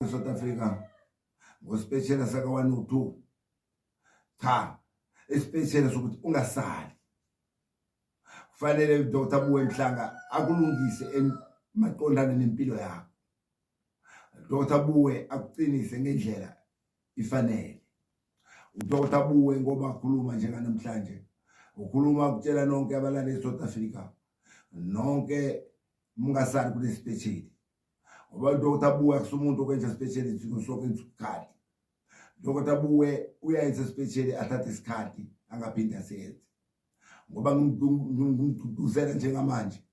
South Africa ngospecial saka 1 no 2 cha especially sokuthi ungasali kufanele Dr. Buwe Mhlanga akulungise emaqondana nempilo yakho. Dr. Buwe akuqinise ngendlela ifanele. uDr. Buwe ngoba akhuluma njenga namhlanje ukhuluma ukutshela nonke abalali eSouth Africa nonke mungasali kule special ngoba Dr. Buwe akusumuntu okwenza special kusonke isikhathi. Dr. Buwe uyayenza special athathe isikhathi angaphinde asenze ngoba ngimgcugcuzela njengamanje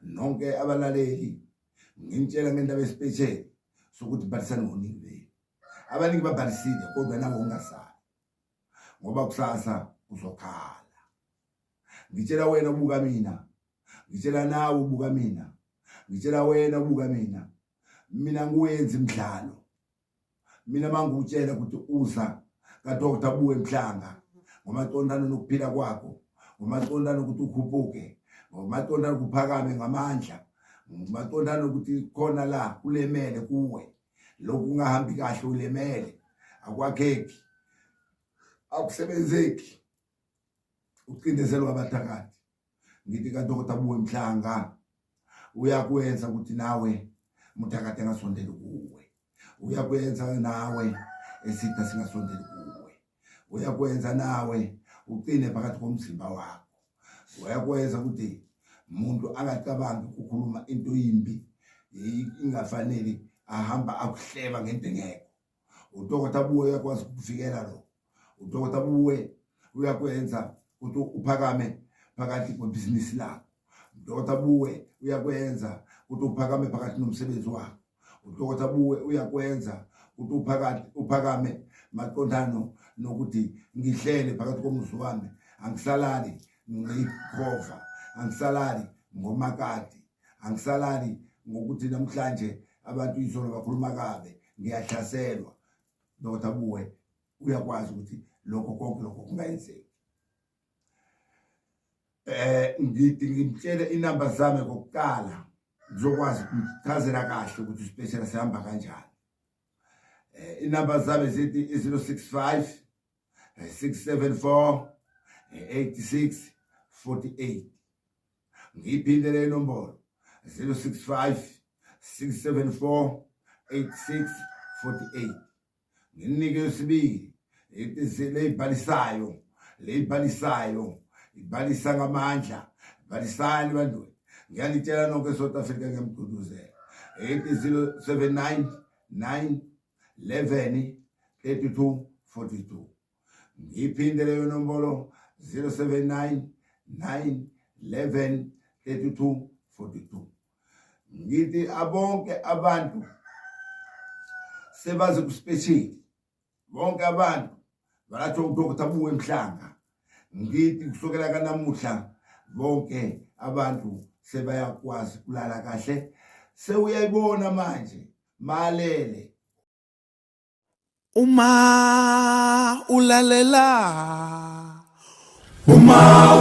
nonke abalaleli ngintshela ngendaba especial sokuthi balisana ngoningi beni abaningi babhalisile kodwa nawo ungasali ngoba kusasa uzokhala. Ngitshela wena ubuka mina, ngitshela nawe ubuka mina, ngitshela wena ubuka mina nguwenza imidlalo. Mina mangutshela ukuthi uza ka Dr. Buwe Mhlanga ngomaqondana nokuphila kwakho, ngomaqondana ukuthi ukhuphuke, ngomaqondana ukuphakame ngamandla, ngomaqondana ukuthi khona la kulemele kuwe lokhu ungahambi kahle ulemele akwakheki akusebenzeki uqindezelwa abathakathi. Ngithi ka Dr. Buwe Mhlanga uyakwenza ukuthi nawe muthakathi angasondeli kuwe, uyakwenza nawe esitha singasondeli kuwe, uyakwenza nawe uqine phakathi komzimba wakho, uyakwenza ukuthi umuntu angacabangi ukukhuluma into yimbi ingafanele ahamba akuhleba ngento engekho. uDr. Buwe uyakwazi ukuvikela lo. uDr. Buwe uyakwenza ukuthi uphakame phakathi kwebusiness lakho. uDr. Buwe uyakwenza ukuthi uphakame phakathi nomsebenzi wakho. uDr. Buwe uyakwenza ukuthi uphakame maqondano nokuthi ngihlele phakathi komuzi wami angisalali ngikhova, angisalali ngomakati, angisalali ngokuthi namhlanje abantu izolo bakhuluma kabe ngiyahlaselwa. Dr. Buwe uyakwazi ukuthi lokho konke lokho kungayenzeki. Ngithi ngimtshele inamba zami kokuqala ngizokwazi ukuchazela kahle ukuthi special sihamba kanjani. Inamba zami zithi 065 674 8648. Ngiphindele inombolo 065 674 8648. Nginike yesibili ethi lebhalisayo ibhalisa ngamandla balisani bantu. Ngiyanitshela nonke South Africa ngiyamguduzela ethi 079 9 11 32 42. Ngiphindele inombolo 079 9 11 32 42. Ngithi abonke abantu sebaze kuspecial, bonke abantu balatho uDr. Buwe Mhlanga. Ngithi kusukela kanamuhla bonke abantu sebayakwazi kulala kahle, sewuyayibona manje malele Uma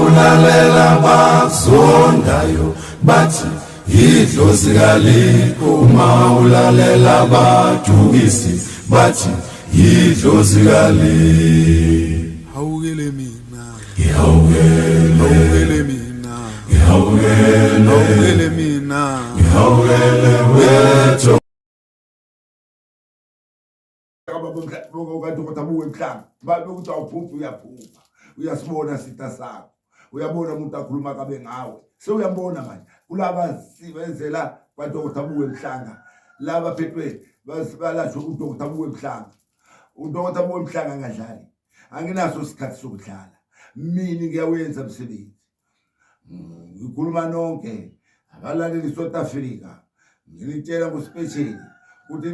ulalela bazondayo bathi idlozi kalikho. Uma ulalela bajukisi bathi idlozi kalikho. Hawukele mina, Ngihawukele mina, ngihawukele mina. ngihawukele wethu. Dr. Buwe Mhlanga babe ukuthi awuphuphi uyaphupha, uyasibona sitha sakho, uyabona umuntu akhuluma kabe ngawe, sewuyambona manje kulaba sibenzela kwa Dr. Buwe Mhlanga laba phethwe balasho uDr. Buwe Mhlanga. uDr. Buwe Mhlanga ngadlali, anginaso isikhathi sokudlala, mina ngiyawenza umsebenzi. Ngikhuluma nonke abalaleli South Africa, ngilitshela ngospecial ukuthi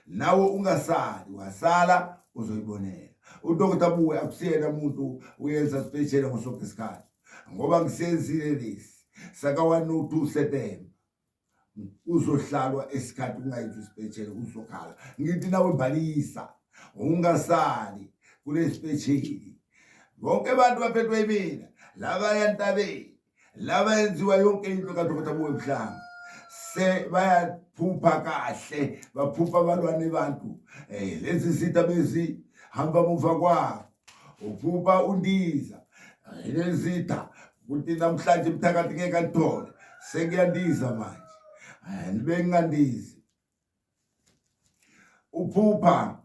nawe ungasali wasala uzoyibonela. uDr. Buwe akusiyena umuntu uyenza special ngosonke isikhathi ngoba ngisenzile lesi saka 1 no 2 September uzohlalwa esikhathi ungayenza special uzokhala. Ngithi nawe bhalisa ungasali kule special. Bonke abantu baphethwe yimina laba yantabeni laba yenziwa yonke into ka Dr. Buwe Mhlanga se bayaphupha kahle, baphupha abalwane bantu. Lezi zitha bezi hamba muva kwabo. Uphupha undiza. Lezitha ukuthi namhlanje mthakathi ngeke anithole. Sekuyandiza manje. Nibe ngandizi. Uphupha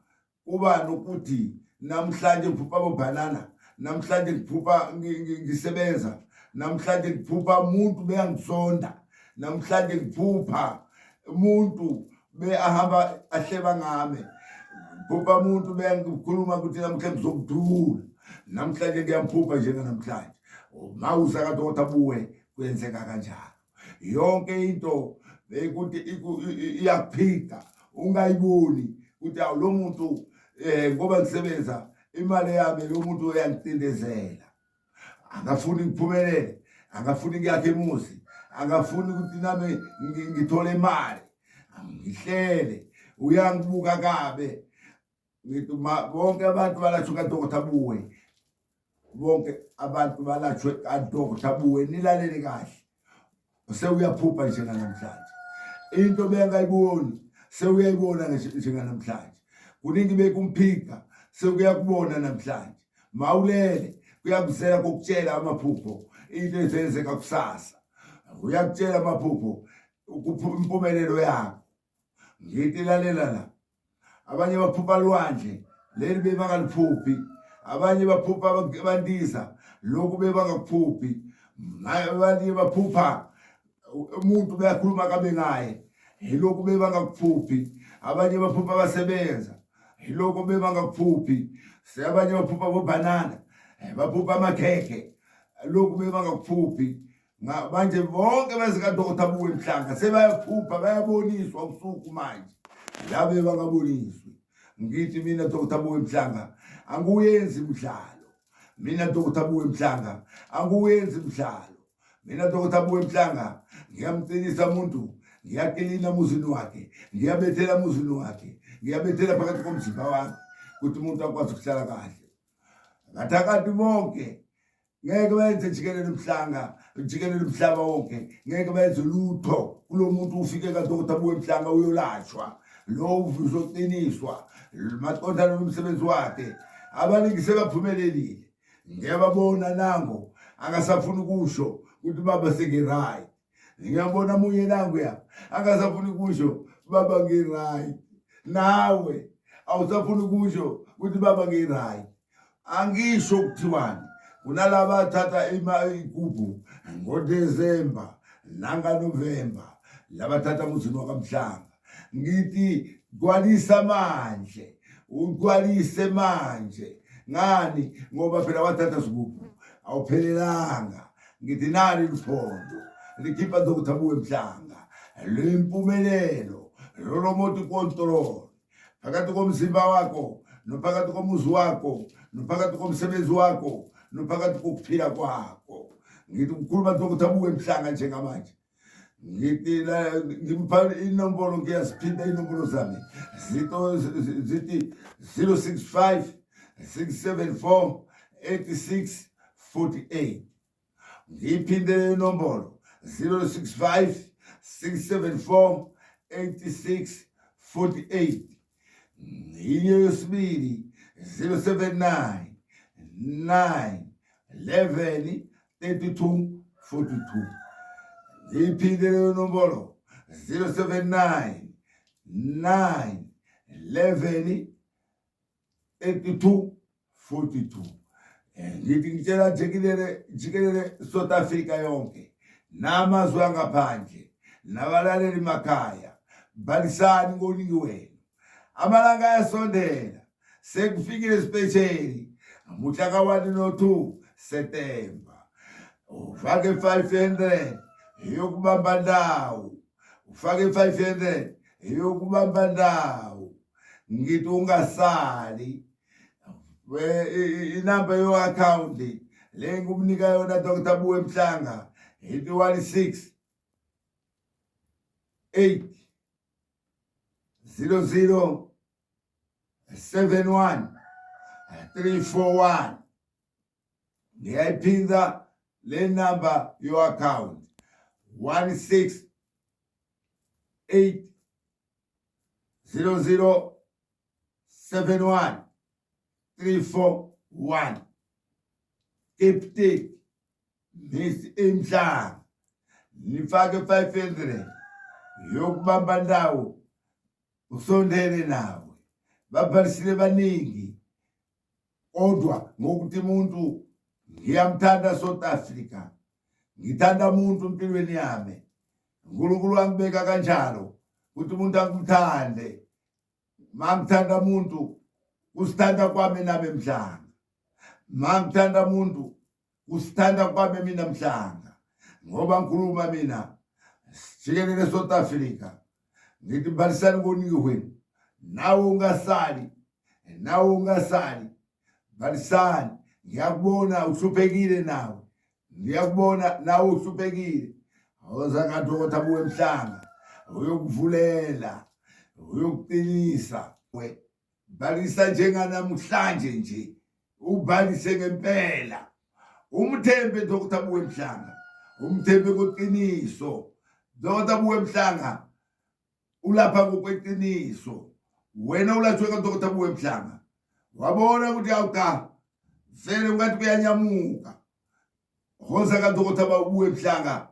kuba nokuthi namhlanje ngiphupha bobanana, namhlanje ngiphupha ngisebenza, namhlanje ngiphupha umuntu beyangisonda, namhlanje ngiphupha umuntu ahamba ahleba ngami, ngiphupha umuntu beyangikhuluma ukuthi namhlanje ngizokudula, namhlanje ngiyamphupha njenganamhlanje. Mawuza kaDokotela Buwe kwenzeka kanjalo. Yonke into bekuthi iyakuphika, ungayiboni ukuthi awu lo muntu ngoba ngisebenza imali yami lo muntu uyangicindezela. Angafuni ngiphumelele, angafuni ngiyakhe emuzi, angafuni ukuthi nami ngithole imali. Ngihlele uyangibuka kabe. Ngithi bonke abantu balashwa kaDokotela Buwe. Bonke abantu balashwe kaDokotela Buwe, nilalele kahle. Sewuyaphupha njenganamhlanje. Into bengayiboni sewuyayibona njenganamhlanje. Kuningi bekumphika sekuyakubona namhlanje. Mawulele kuyakuzela kokutshela amaphupho into ezenzeka kusasa. Uyakutshela amaphupho impumelelo yakho. Ngithi lalela la. Abanye baphupha lwandle leli bebangaluphuphi, abanye baphupha bandiza lokhu bebangakuphuphi. Abanye baphupha umuntu beyakhuluma kabe ngaye yilokhu bebangakuphuphi. Abanye baphupha basebenza yilokhu bebangakuphuphi. Abanye baphupha bobanana, baphupha amakhekhe lokhu bebangakuphuphi. Manje bonke bezikaDokotela Buwe Mhlanga sebayaphupha, bayaboniswa usuku manje la bebangaboniswi. Ngithi mina Dokotela Buwe Mhlanga anguyenzi umdlalo. Mina Dokotela Buwe Mhlanga anguyenzi umdlalo. Mina Dokotela Buwe Mhlanga ngiyamcebisa umuntu, ngiyakilina emuzini wakhe, ngiyabethela emuzini wakhe, ngiyabethela phakathi komzimba wakhe ukuthi umuntu akwazi ukuhlala kahle. Ngathakathi bonke ngeke benze jikelele Mhlanga, jikelele umhlaba wonke, ngeke benze lutho kulo muntu ufike kaDokotela Buwe Mhlanga uyolashwa, lo uzoqiniswa maqondana nomsebenzi wakhe. Abaningi sebaphumelelile, ngiyababona nango angasafuni ukusho ukuthi baba sengiright. Ngiyabona munye nangu ya angasafuni kusho baba ngiright. Nawe awusafuni kusho ukuthi baba ngiright. Angisho ukuthiwani kunalaba bathatha igubhu ngoDecember nangaNovember, labathatha umuzini wakaMhlanga. Ngithi gcwalisa manje, ugcwalise manje. Ngani? Ngoba phela wathatha sigubhu awuphelelanga. Ngithi nali luphondo likhipha Dokotela Buwe Mhlanga lempumelelo lo remote control phakathi komzimba wakho, nophakathi komuzi wakho, nophakathi komsebenzi wakho, nophakathi kokuphila kwakho. Ngithi ukukhuluma Dokotela Buwe Mhlanga njengamanje. Ngithi la ngimpa inombolo, ngiyaziphinda inombolo zami zithi 065 674 8648. Ngiphinde inombolo 065 674 8648. Inye yesibili 079 9 11 32 42. Ngiphinde inombolo 079 9 11 32 42. Ngithi ngitshela jikelele South Africa yonke, namazwe angaphandle, nabalaleli emakhaya, balisani ngoningi wenu. Amalanga ayasondela, sekufikile specially mhla ka1 no2 September. Ufake 500 yokubamba ndawo, ufake 500 yokubamba ndawo. Ngithi ungasali inamba yo account le ngumnika yona Dokotela Buwe Mhlanga, 816 8 00 71 341. Ngiyayiphinda le number yo account 16 71 341 Cape Town Miss Imhlanga nifake 500 yokubamba ndawo usondele nawe babhalisile baningi kodwa ngokuthi umuntu ngiyamthanda South Africa ngithanda umuntu empilweni yami uNkulunkulu wangibeka kanjalo ukuthi umuntu angithande mangithanda umuntu usithanda kwami nami Mhlanga mangithanda umuntu usithanda kwami mina Mhlanga ngoba ngikhuluma mina sikelele South Africa ngithi balisani ngoniwe nawe ungasali balisani ngiyakubona uhluphekile nawe ngiyakubona nawe uhluphekile awuza ngaDokotela Buwe Mhlanga uyokuvulela uyokuqinisa we balisa njenganamhlanje nje ubhalise ngempela umthembe Dokotela Buwe Mhlanga umthembe kweqiniso Dokotela Buwe Mhlanga ulapha ngokweqiniso wena ulatshwe kaDokotela Buwe Mhlanga wabona ukuthi awuka vele ungathi kuyanyamuka hoza kaDokotela Buwe Mhlanga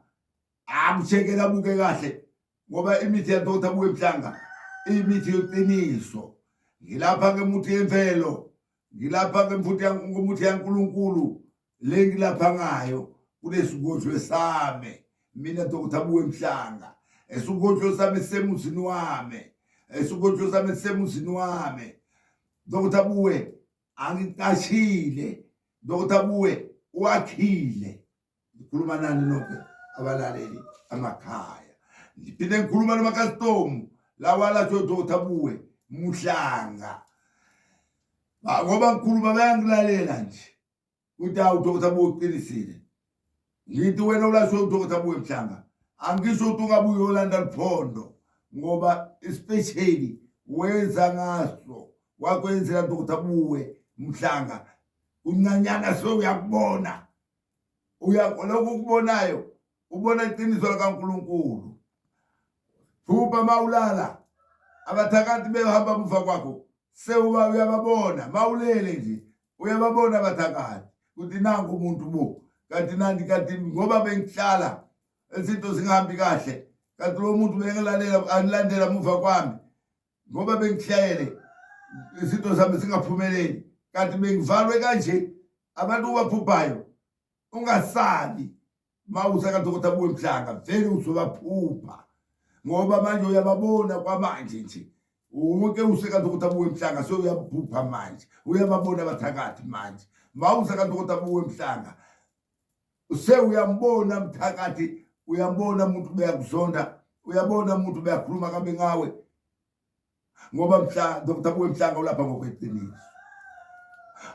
amchekela buke kahle ngoba imithi yaDokotela Buwe Mhlanga imithi yoqiniso ngilapha ngemuthi yemvelo ngilapha ngemuthi yaNkulunkulu lengilapha ngayo kulesigodlo sami mina Dokotela Buwe Mhlanga esigodlo sami semuzini wami esigodlo sami semuzini wami Dokotela Buwe angiqashile Dokotela Buwe wakhile ngikhuluma nani nonke abalaleli amakhaya ngiphinde ngikhuluma namacustomer lawa latsho Dokotela Buwe Mhlanga ngoba ngikhuluma bayangilalela nje ukuthi awu Dokotela Buwe uqinisile ngithi wena ulasho Dokotela Buwe Mhlanga angisho ukuthi ungabuye uyolanda liphondo ngoba especially wenza ngaso wakwenzela Dokotela Buwe Mhlanga uncanyana so uyakubona lokho ukubonayo ubona iqiniso likaNkulunkulu phupha mawulala abathakathi behamba muva kwakho sewuba uyababona mawulele nje uyababona abathakathi ukuthi nangu umuntu bo kanti ngoba bengihlala izinto zingahambi kahle kanti lo muntu bengilandela muva kwami ngoba bengihlayele izinto zami zingaphumeleli kanti bengivalwe kanje abantu baphuphayo ungasabi mawusa kaDokotela Buwe Mhlanga vele uzobaphupha ngoba manje uyababona kwamanje nje wonke useka Dokotela Buwe Mhlanga so uyaphupha manje uyababona abathakathi manje mawusa kaDokotela Buwe Mhlanga use uyambona mthakathi uyambona umuntu beyakuzonda uyabona umuntu beyakhuluma kabe ngawe ngoba Dokotela Buwe Mhlanga ulapha ngokweqiniso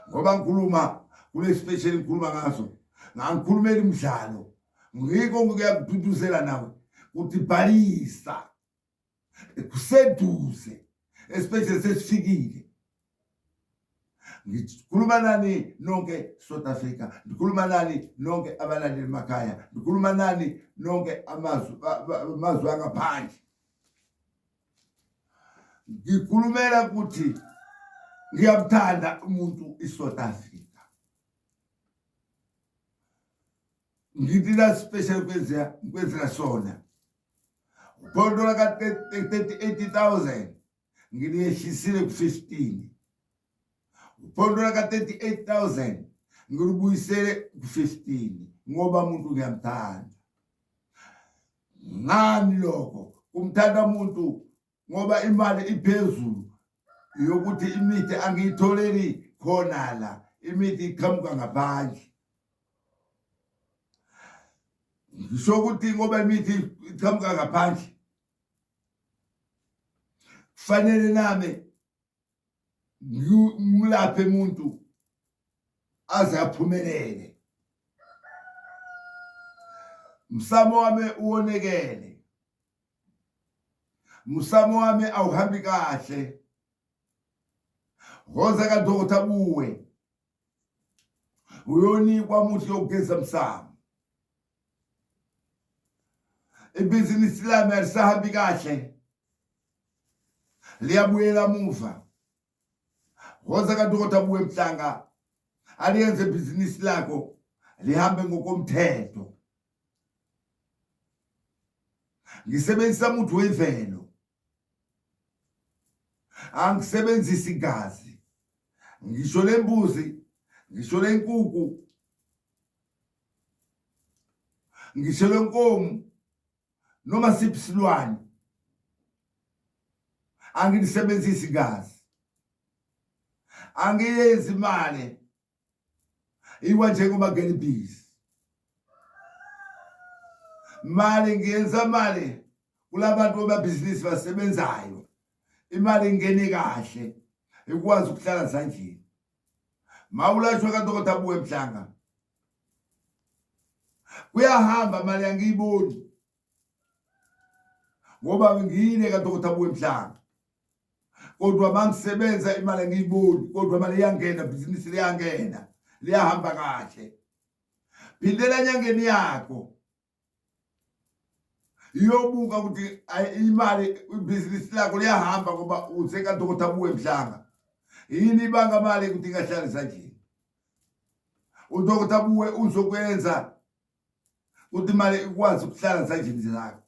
ngoba ngikhuluma kule special ngikhuluma ngaso ngikhulumela imidlalo ngiko ngiyakududuzela nawe ukuthi bhalisa kuseduze especially sesifikile ngikhuluma nani nonke South Africa ngikhuluma nani nonke abalandeli emakhaya ngikhuluma nani nonke amazwe angaphandle ngikhulumela ukuthi ngiyamthanda umuntu iSouth Africa ngithi la special kwenzela sona uphondo la ka 80,000 ngiliyehlisile ku 15 uphondo la ka 38,000 ngilubuyisele ku 15 ngoba umuntu ngiyamthanda ngani lokho kumthanda umuntu ngoba imali iphezulu yokuthi imithi angiyitholeli khona la imithi iqhamuka ngaphandle ngisho ukuthi ngoba imithi iqhamuka ngaphandle kufanele nami ngimlaphe umuntu aze aphumelele msamo wami uwonekele msamo wami awuhambi kahle hoza kaDokotela Buwe uyonikwa umuntu yokugeza msamo ibhizinisi lami alisahambi kahle, liyabuyela muva. Woza kaDokotela Buwe Mhlanga aliyenze ibhizinisi lakho lihambe ngokomthetho. Ngisebenzisa umuntu wemvelo, angisebenzisi igazi. Ngisho lembuzi, ngisho lenkukhu, ngisho lenkomo noma siphi isilwane, angilisebenzisi igazi. Angiyenzi imali iwa njengoba ngelibhizi. Mali ngiyenza mali kulabantu bebhizinisi basebenzayo. Imali ingene kahle ikwazi ukuhlala zanjini. Mawulashwa kaDokotela Buwe Mhlanga kuyahamba mali angiyiboni, ngoba ngiyine kaDokotela Buwe Mhlanga. Kodwa mangisebenza imali angiyiboni, kodwa imali iyangena, ibhizinisi liyangena, liyahamba kahle. Phindela enyangeni yakho iyobuka ukuthi imali ibhizinisi lakho liyahamba ngoba uze kaDokotela Buwe Mhlanga. Yini ibanga mali ukuthi ingahlali sanjini? UDokotela Buwe uzokwenza ukuthi imali ikwazi ukuhlala sanjini zakho.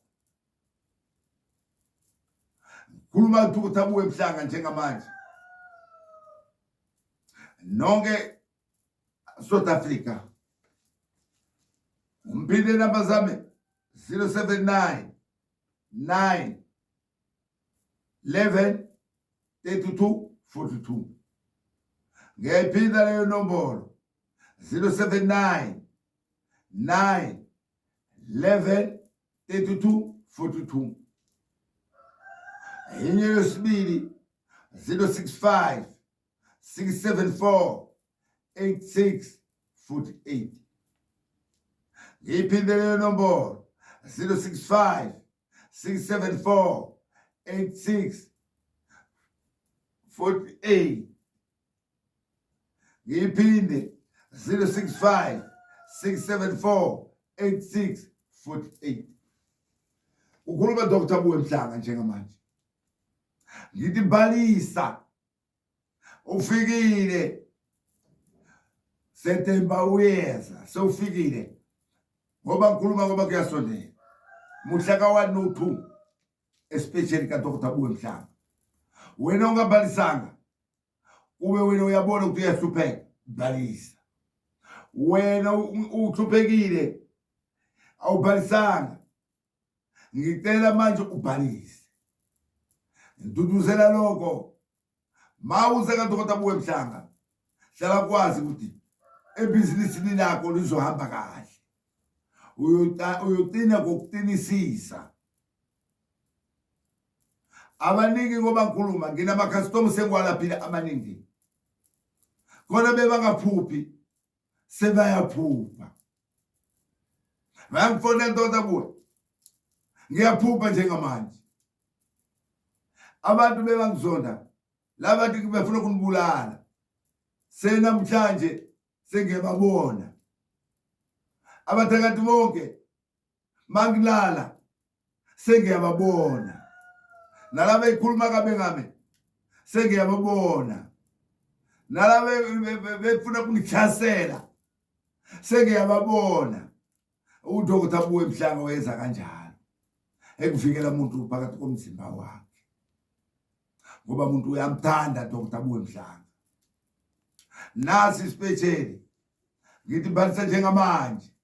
Khuluma uDokotela Buwe Mhlanga njengamanje. Nonke South Africa. Umphinde namba zami 079 9 11 32 42. Ngiyayiphinda leyo nombolo 079 9 11 32 42. Inye yesibili 065 674 8648. Ngiyiphinde leyo nombolo 065 674 8648. Ngiyiphinde 065 674 8648. Ukhuluma Dr. Buwe Mhlanga njengamanje. Ngithi balisa ufikile, September uyeza sewufikile, ngoba ngikhuluma ngoba kuyasondela. Muhla ka1 no2 especially kaDokotela Buwe Mhlanga. Wena ungabhalisanga ube wena uyabona ukuthi uyahlupheka, balisa. Wena uhluphekile awubhalisanga, ngicela manje ubhalise. Nduduzela lokho mawuze kaDokotela Buwe Mhlanga, hlala kwazi ukuthi ebhizinisini lakho lizohamba kahle. Uyoqina ngokuqinisisa. Abaningi ngoba ngikhuluma nginama-customer sengwalaphile amaningi. Khona bebangaphuphi sebayaphupha. Bayangifona Dr. Buwe, ngiyaphupha njengamanje. Abantu bebangizonda, labantu befuna ukunibulala. Senamhlanje sengiyababona. Abathakathi bonke mangilala sengiyababona. Nalaba ekhuluma kabe ngami sengiyababona. Nalaba befuna ukungihlasela sengiyababona. UDokotela Buwe Mhlanga wenza kanjalo ekuvikela umuntu phakathi komzimba wakhe, ngoba umuntu uyamthanda Dr. Buwe Mhlanga. Nasi isipesheli ngithi balisa njengamanje.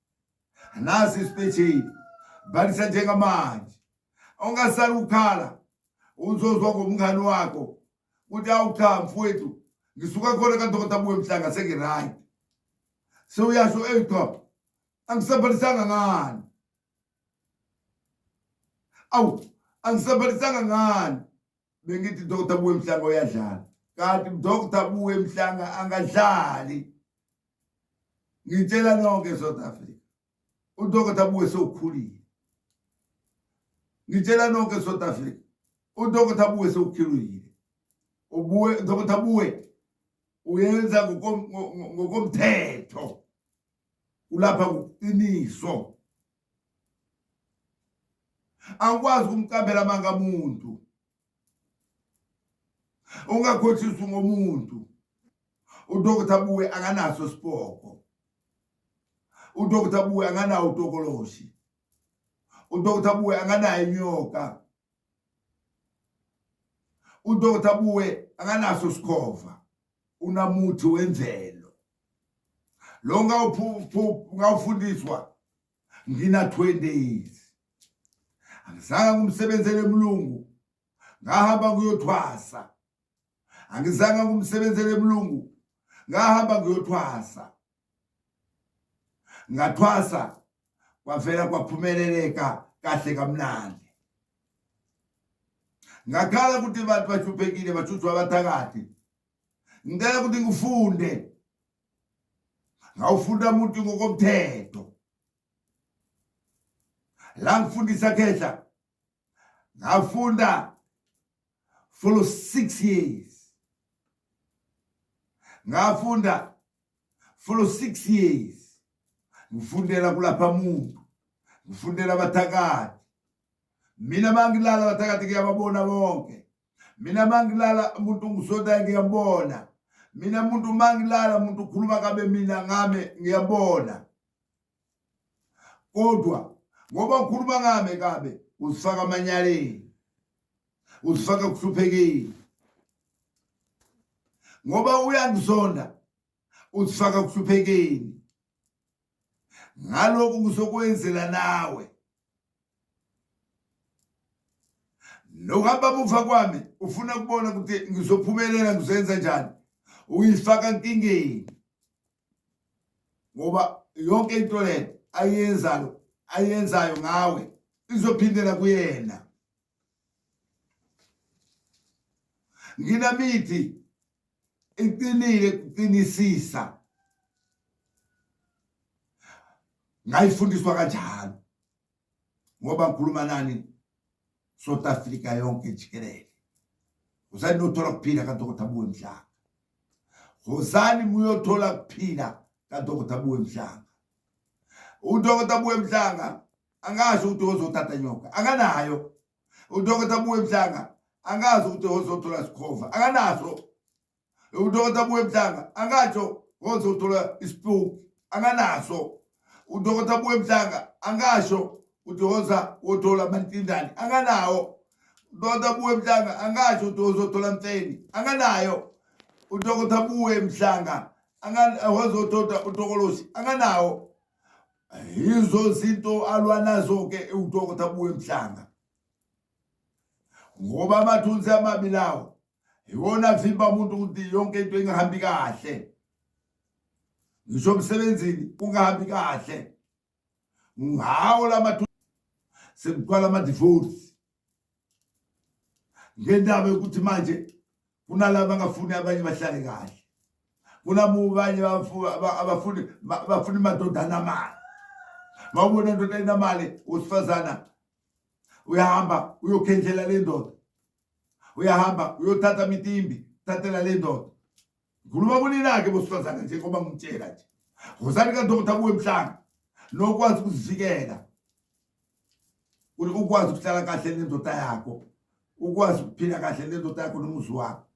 Nasi isipesheli balisa njengamanje. Ungasali ukhala uzozwa ngomngani wakho ukuthi awucha mfowethu ngisuka khona kaDokotela Buwe Mhlanga sengiright. Sewuyasho cha angisabhalisanga ngani. Awu angisabhalisanga ngani. Bengithi Dr. Buwe Mhlanga uyadlala. Kanti Dr. Buwe Mhlanga angadlali. Ngitshela nonke South Africa, uDokotela Buwe sewukhulile. Ngitshela nonke South Africa, uDokotela Buwe sewukhulile. Dr. Buwe uyenza ngokomthetho, ulapha ngoqiniso. angikwazi ukumkambela manga umuntu, ungakhothisi ngomuntu. UDr Buwe akanaso sipoko, UDr Buwe anganawo utokoloshi, UDr Buwe anganayo inyoka, UDr Buwe anganaso sikhova, unamuthi wemvelo. Lo ngawufundiswa ngina 20 days. Angizange ngumsebenzele emlungu, ngahamba kuyothwasa. Angizange ngumsebenzele emlungu, ngahamba kuyothwasa. Ngathwasa kwavela kwaphumeleleka kahle kamnandi. Ngakhala ukuthi abantu bahluphekile bathuthwa abathakathi. Ngicela ukuthi ngifunde. Ngawufunda umuntu ngokomthetho. La ngifundisa khehla ngafunda for 6 years. Ngafunda for 6 years. Ngifundela kulapha umuntu, ngifundela abathakathi. Mina mangilala abathakathi ngiyababona bonke. Mina mangilala umuntu ngisonta ngiyambona. Mina umuntu mangilala umuntu ukhuluma kabe mina ngame ngiyabona. Kodwa ngoba ukhuluma ngame kabe usifaka amanyaleni, usifaka kuhluphekeni. Ngoba uyangizonda usifaka kuhluphekeni. Ngalokho ngizokwenzela nawe. Nokuhamba muva kwami ufuna kubona ukuthi ngizophumelela ngizenza njani, uyifaka enkingeni. Ngoba yonke into le ayenzayo ngawe izophindela kuyena. Nginamithi iqinile kuqinisisa. Ngayifundiswa kanjalo ngoba ngikhuluma nani South Africa yonke jikelele. Uzani nothola kuphila kaDr Buwe Mhlanga. Uzani muyothola kuphila kaDr Buwe Mhlanga. UDr Buwe Mhlanga angasho ukuthi uzothatha nyoka, akanayo. UDr Buwe Mhlanga angazi ukuthi uzothola sikhova, akanaso. UDr Buwe Mhlanga angatsho uzothola isiphuku, akanaso. UDr Buwe Mhlanga angasho ukuthi uzothola amantindane, akanawo. UDr Buwe Mhlanga angasho ukuthi uzothola mfeni, akanayo. UDr Buwe Mhlanga uzothola utokoloshi, akanawo. Yizo zinto alwa nazo ke uDr Buwe Mhlanga. Ngoba amathunzi amabilawo iwona vimba umuntu ukuthi yonke into ingahambi kahle. Ngisho emsebenzini kungahambi kahle. Ngawo lamathunzi sekuqala ama-divorce. Ngendaba yokuthi manje kunalabo angafuni abanye bahlale kahle. Kunabanye abafuni madodana amali. Mawubona indoda enamali usifazana uyahamba uyokhendlela le ndoda. Uyahamba uyothatha imitimbi, thathela le ndoda. Ngikhuluma kunina ke bosifazana nje ngoba ngimtshela nje. Ngozani kaDr Buwe Mhlanga nokwazi ukuzivikela. Ukwazi ukuhlala kahle nendoda yakho. Ukwazi ukuphila kahle nendoda yakho nomuzi wakho.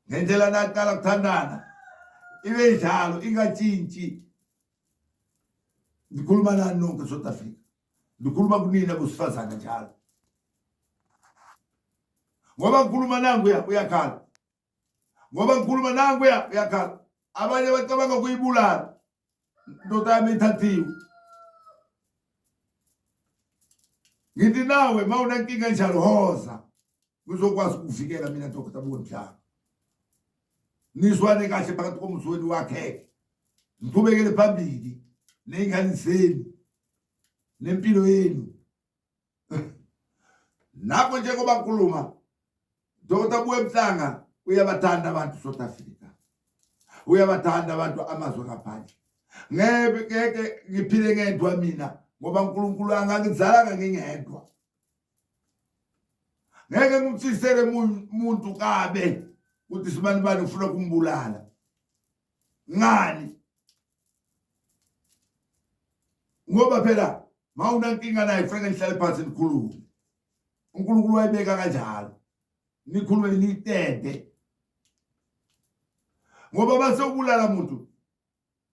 Ngendlela naqala kuthandana ibe njalo ingatshintshi. Ngikhuluma nani nonke South Africa. Ngikhuluma kunina bosifazana njalo. Ngoba ngikhuluma nangu uyakhala. Ngoba ngikhuluma nangu uyakhala. Abanye bacabanga kuyibulala. Ndoda yami ithathiwe. Ngithi nawe mawunankinga njalo hoza. Ngizokwazi ukuvikela mina Dr Buwe Mhlanga. Nizwane kahle phakathi komzweni wakhe. Ngiqhubekele phambili nengane zenu nempilo yenu. Nakho njengoba ngikhuluma Dr Buwe Mhlanga uyabathanda abantu South Africa. Uyabathanda abantu amazwe ngaphandle. Ngeke ngiphile ngedwa mina ngoba uNkulunkulu angangizalanga ngingedwa. Ngeke ngimthisele umuntu kabe ukuthi sibani bani ufuna ukumbulala. Ngani? Ngoba phela mawunankinga naye fanele nihlale phansi nikhulume. uNkulunkulu wayebeka kanjalo nikhulume nitende ngoba base ubulala umuntu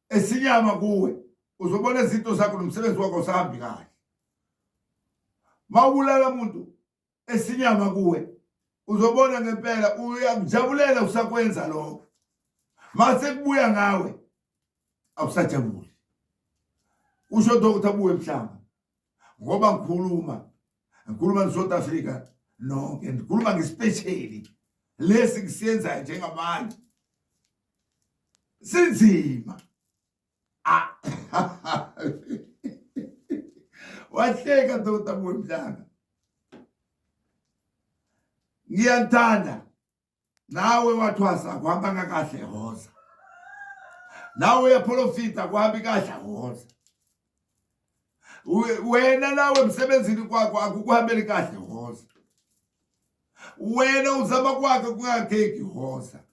esinyama kuwe uzobona izinto zakho nomsebenzi wakho sahambi kahle. Mawubulala umuntu esinyama kuwe uzobona ngempela uyakujabulela usakwenza lokho. Mase kubuya ngawe awusajabuli. Usho Dr. Buwe Mhlanga ngoba ngikhuluma ngeSouth Africa nonke, ngikhuluma ngespecially lesi kusenza njengamanje sinzima. Wahleka Dr. Buwe Mhlanga. Ngiyanthanda nawe wathwasa kuhamba ngakahle hoza. Nawe uyaprofita kuhambi kahle hoza. Wena nawe emsebenzini kwakho akukuhambeli kahle hoza. Wena uzama kwakho kungakheki hoza.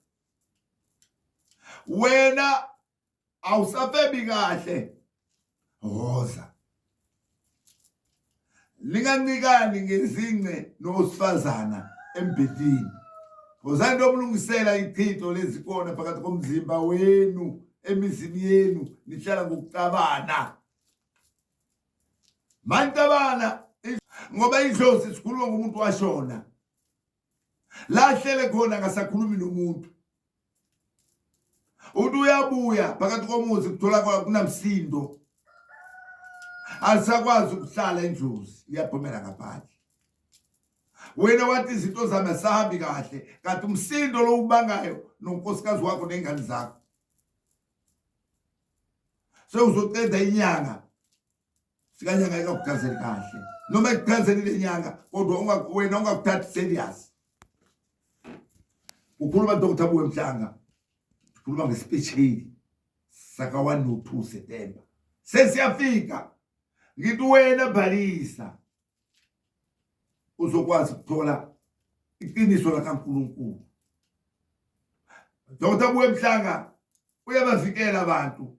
Wena awusafebi kahle hoza. Linganikani ngezince nosifazana embedini. Wozani lomlungisela ichitho lezikona phakathi komzimba wenu emizini yenu nihlala ngokucabana. Mantabana ngoba idlozi sikhuluma ngomuntu washona. Lahlele khona ngasakhulumi nomuntu. Uthi uyabuya phakathi komuzi kuthola kunamsindo. Alisakwazi ukuhlala endlozi iyaphumela ngaphandle. Wena wathi izinto zami asahambi kahle kanti umsindo lo ubangayo nonkosikazi wakho nengane zakho. Sewuzoceda inyanga sikanyanga ikakuchazela kahle noma ikuchazelile inyanga kodwa wena ungakuthathi serious. Ukhuluma Dr. Buwe Mhlanga. Ukhuluma ngespecially saka 1 no 2 September. Sesiyafika. Ngithi wena Bhalisa uzokwazi ukuthola iqiniso lakaNkulunkulu. Dr. Buwe Mhlanga uyabavikela abantu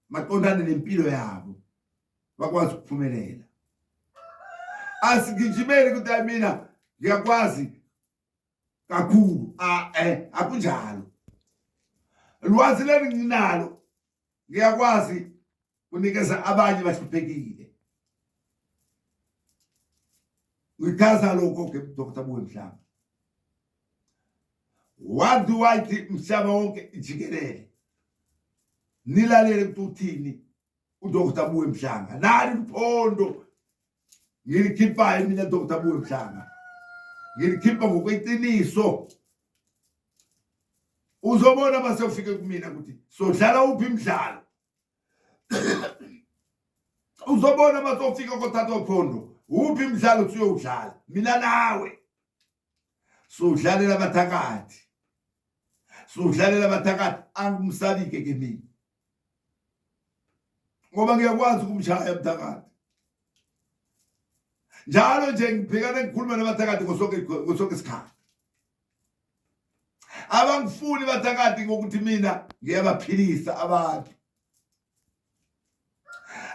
maqondane nempilo yabo bakwazi ukuphumelela. Asigijimeli ukuthi mina ngiyakwazi kakhulu. Akunjalo. Lwazi leli nginalo ngiyakwazi unikeza abanye bahluphekile. Ngichaza lokho ke Dr. Buwe Mhlanga. What do I think mhlaba wonke ijikelele? Nilalele ukuthi uthini uDr. Buwe Mhlanga. Nali Mphondo ngilikhipha mina Dr. Buwe Mhlanga. Ngilikhipha ngokweqiniso. Uzobona base ufike kumina ukuthi sodlala uphi imidlalo. Uzobona base ufika koTata Mphondo uphi imidlalo siyodlala mina nawe. Sodlalela abathakathi. Sodlalela abathakathi angumsalike ke mina. Ngoba ngiyakwazi ukumshaya umthakathi. Njalo nje ngibhekana ngikhuluma nabathakathi ngosonke isikhathi. Abangifuni bathakathi ngokuthi mina ngiyabaphilisa abantu.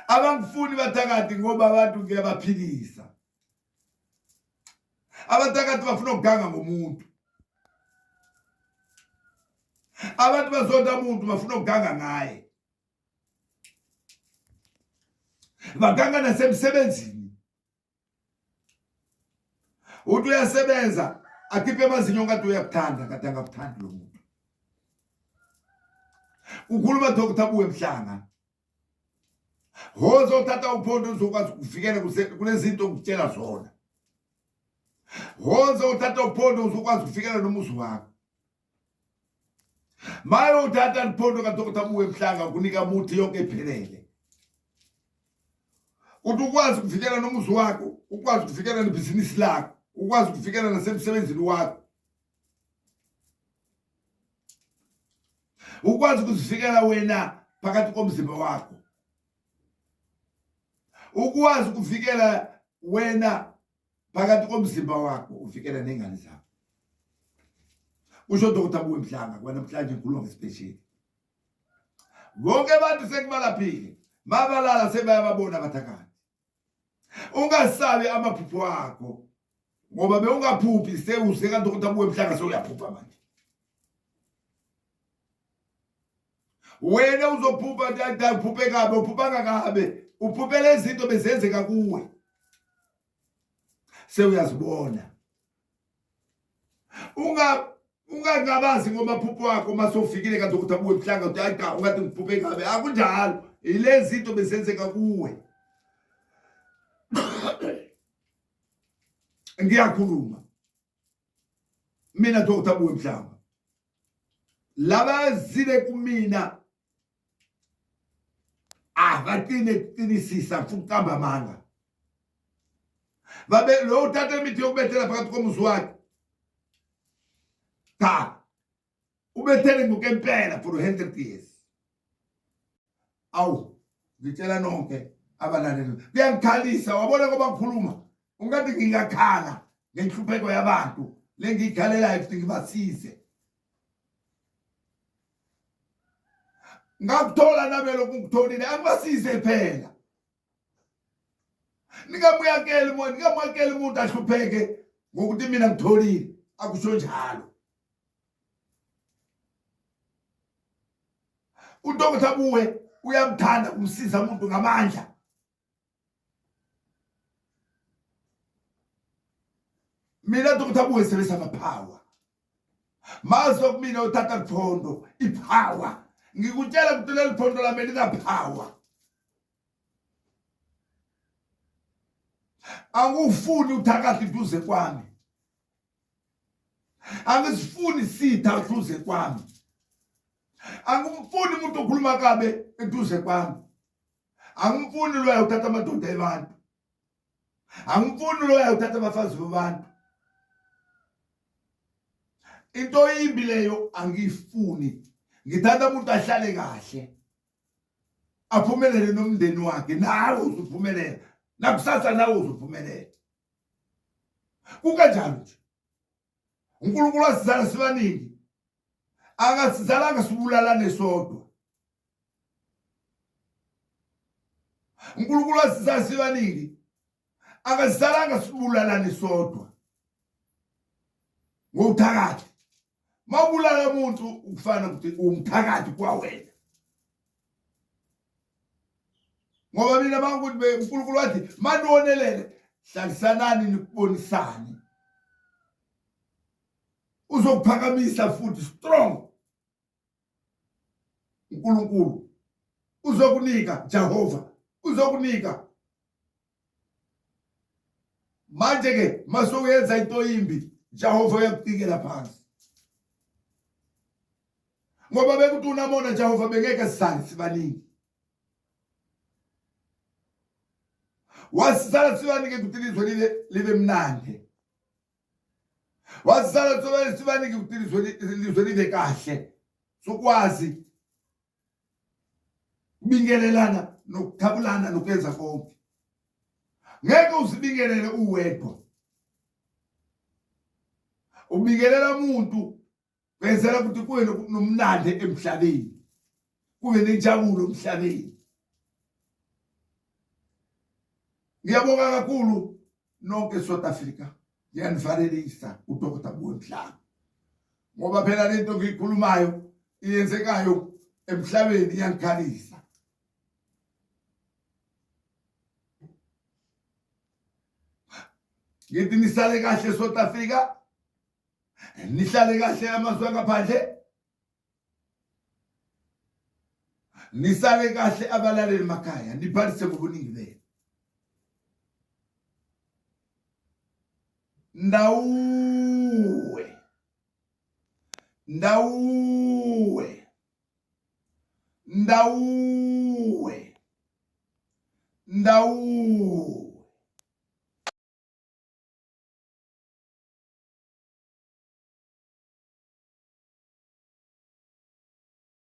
Abangifuni bathakathi ngoba abantu ngiyabaphilisa. Abathakathi bafuna ukuganga ngomuntu. Abantu bazonda umuntu bafuna ukuganga ngaye. Baganga nasemsebenzini. Uthi uyasebenza akhiphe amazinyo ngathi uyakuthanda kanti angakuthandi lo muntu. Ukhuluma Dr. Buwe Mhlanga. Hozo Tata Mphondo uzokwazi ukuvikela kulezinto ngikutshela zona. Hozo Tata Mphondo uzokwazi ukuvikela nomuzi wakho. Mayo Tata Mphondo ka Dr. Buwe Mhlanga kunika umuthi yonke ephelele. Uthi ukwazi ukuvikela nomuzi wakho, ukwazi ukuvikela nebhizinisi lakho, ukwazi ukuvikela nasemsebenzini wakho. Ukwazi ukuzivikela wena phakathi komzimba wakho. Ukwazi ukuvikela wena phakathi komzimba wakho uvikela nengane zakho. Usho Dr. Buwe Mhlanga kwanamhlanje ngikhuluma ngespecial. Bonke abantu sekubalaphile. Mabalala sebayababona abathakathi. Ungasabi amaphupho akho. ngoba bewungaphuphi sewuse kanti ukuthi abuye emhlanga sewuyaphupha manje. Wena uzophupha uphuphe kabe uphuphanga kabe uphuphele izinto bezenzeka kuwe sewuyazibona. Ungangabazi ngomaphupho wakho masofikile kanti ukuthi abuye emhlanga uthi hayi cha ungathi ngiphuphe kabe akunjalo ilezi zinto bezenzeka kuwe. Ngiyakhuluma mina Dr. Abuye Mhlanga laba zile kumina batine kuqinisisa futhi qamba amanga babe lo uthatha imithi yokubethela phakathi komuzi wakhe cha ubethele ngokempela for 100 years. Awu ngitshela nonke abalaleli kuyangikhalisa wabona ngoba ngikhuluma ungathi ngingakhala ngenhlupheko yabantu lengikhalelayo ukuthi ngibasize. Ngakuthola nabelo kungitholile angibasize phela. Ningamuyakeli umuntu ahlupheke ngokuthi mina ngitholile akusho njalo. uDr. Abuye uyamthanda umsiza umuntu ngamandla. Mina Dr. Abuye sebenzisa amapower. Mazo kumina uthatha kuphondo ipower. Ngikutshela ukuthi leli phondo lami linapower. Angufuni uthakathi duze kwami. Angisifuni sitha duze kwami. Angumfuni umuntu okhuluma kabe eduze kwami. Angumfuni loya uthatha amadoda ebantu. Angumfuni loya uthatha abafazi babantu. Into imbi leyo angifuni. Ngithanda umuntu ahlale kahle. Aphumelele nomndeni wakhe nawe uzuphumelela. Nakusasa nawe uzuphumelela. Kukanjalo nje. uNkulunkulu asizala sibaningi. Angasizalanga sibulalane sodwa. uNkulunkulu asizala sibaningi. Angasizalanga sibulalane sodwa. Ngokuthakathi. Mawubulala umuntu ukufana ukuthi umthakathi kwawena. Ngoba mina bangukuthi uNkulunkulu wathi manonelele hlalisanani nikubonisane. Uzokuphakamisa futhi strong. uNkulunkulu uzokunika Jehova uzokunika. Manje ke masoyenza into imbi Jehova uyakutikela phansi. Ngoba bekuthi unamona Jehova bengeke sisale sibaningi. Wasizala sibaningi ukuthi ilizwe libe mnandi. Wasizala sibaningi ukuthi ilizwe libe kahle. Sokwazi kubingelelana nokuthabulana nokwenza konke. Ngeke uzibingelele uwedwa. Ubingelela umuntu benzela ukuthi kuwe nomnandi emhlabeni. Kube nenjabulo emhlabeni. Ngiyabonga kakhulu nonke South Africa. Ngiyanivalelisa uDr. Abuye Mhlanga. Ngoba phela lento ngiyikhulumayo iyenzekayo emhlabeni iyangikhalisa. Ngithi nisale kahle South Africa. Nihlale kahle amazwe ngaphandle. Nisale kahle abalaleli emakhaya nibhalise ngobuningi benu. Ndawuwe. Ndawuwe. Ndawuwe. Ndawuwe.